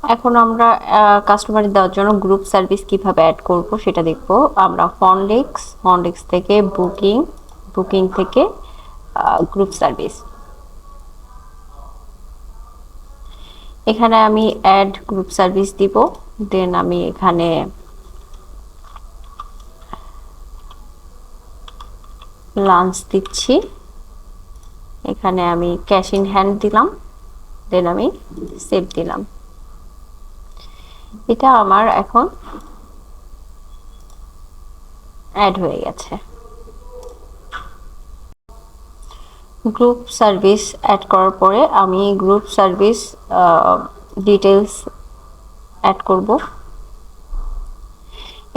এখন আমরা কাস্টমার দেওয়ার জন্য গ্রুপ সার্ভিস কিভাবে অ্যাড করব সেটা দেখব। আমরা ফন্ডেক্স থেকে বুকিং থেকে গ্রুপ সার্ভিস, এখানে আমি অ্যাড গ্রুপ সার্ভিস দিব। দেন আমি এখানে লাঞ্চ দিচ্ছি, এখানে আমি ক্যাশ ইন হ্যান্ড দিলাম, দেন আমি সেভ দিলাম। এটা আমার এখন অ্যাড হয়ে গেছে। গ্রুপ সার্ভিস অ্যাড করার পরে আমি গ্রুপ সার্ভিস ডিটেলস অ্যাড করব।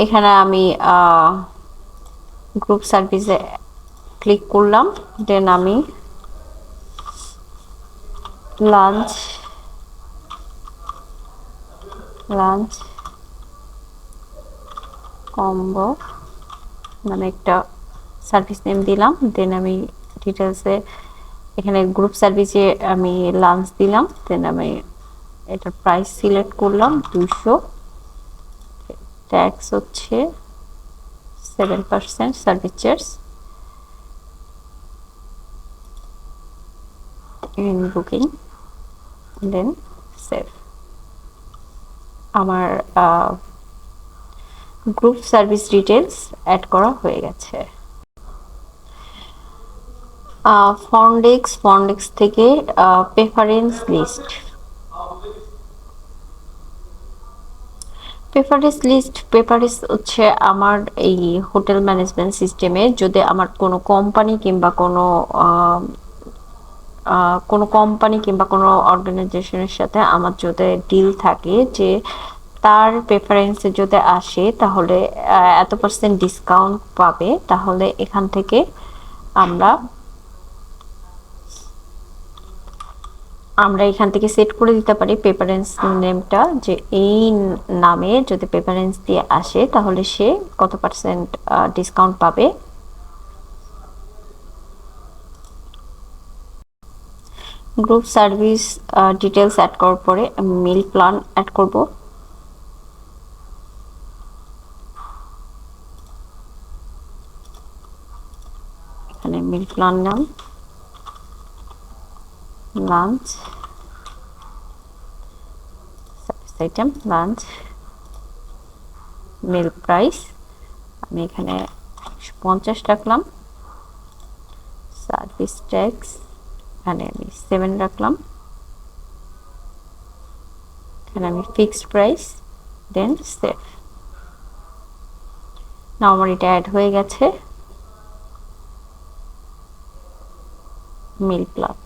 এখানে আমি গ্রুপ সার্ভিসে ক্লিক করলাম, দেন আমি লাঞ্চ কম্বো নামে একটা সার্ভিস নেম দিলাম। দেন আমি ডিটেলসে এখানে গ্রুপ সার্ভিসে আমি লাঞ্চ দিলাম। দেন আমি এটার প্রাইস সিলেক্ট করলাম 200, ট্যাক্স হচ্ছে 7%, service charge in booking, then save. আমার গ্রুপ সার্ভিস ডিটেলস অ্যাড করা হয়ে গেছে। ফন্ডেক্স থেকে প্রেফারেন্স হচ্ছে আমার এই হোটেল ম্যানেজমেন্ট সিস্টেমে যদি আমার কোনো কোম্পানি কিংবা কোনো অর্গানাইজেশনের সাথে আমার যদি ডিল থাকে যে তার প্রেফারেন্সে যদি আসে তাহলে এত % ডিসকাউন্ট পাবে, তাহলে এখান থেকে আমরা এখান থেকে সেট করে দিতে পারি প্রেফারেন্স নেমটা, যে এই নামে যদি প্রেফারেন্স দিয়ে আসে তাহলে সে কত % ডিসকাউন্ট পাবে। গ্রুপ সার্ভিস ডিটেলস অ্যাড করার পরে আমি মিল প্ল্যান অ্যাড করব। এখানে মিল প্ল্যান নাম লাঞ্চ, সার্ভিস আইটেম লাঞ্চ, মিল প্রাইস আমি এখানে 150 রাখলাম, সার্ভিস ট্যাক্স এখানে আমি 7 রাখলাম, এখানে আমি ফিক্সড প্রাইস, দেন সেভ। নাও আমার এটা অ্যাড হয়ে গেছে মিল প্ল্যান।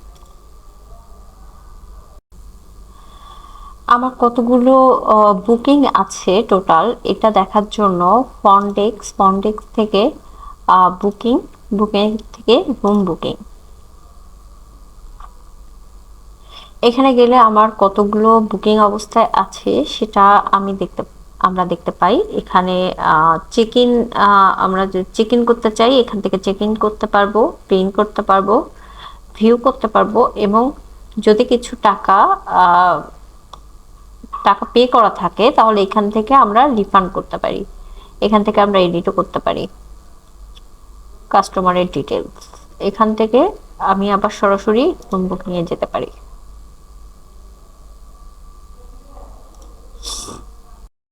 আমার কতগুলো বুকিং আছে টোটাল এটা দেখার জন্য ফন্ডেক্স থেকে বুকিং থেকে রুম বুকিং, এখানে গেলে আমার কতগুলো বুকিং অবস্থায় আছে সেটা আমরা দেখতে পাই। এখানে চেক ইন, আমরা যদি চেক ইন করতে চাই এখান থেকে চেক ইন করতে পারবো, প্রিন্ট করতে পারবো, ভিউ করতে পারবো, এবং যদি কিছু টাকা পে করা থাকে তাহলে এখান থেকে আমরা রিফান্ড করতে পারি, এখান থেকে আমরা এডিটও করতে পারি কাস্টমারের ডিটেলস। এখান থেকে আমি আবার সরাসরি রুম বুকিং এ যেতে পারি।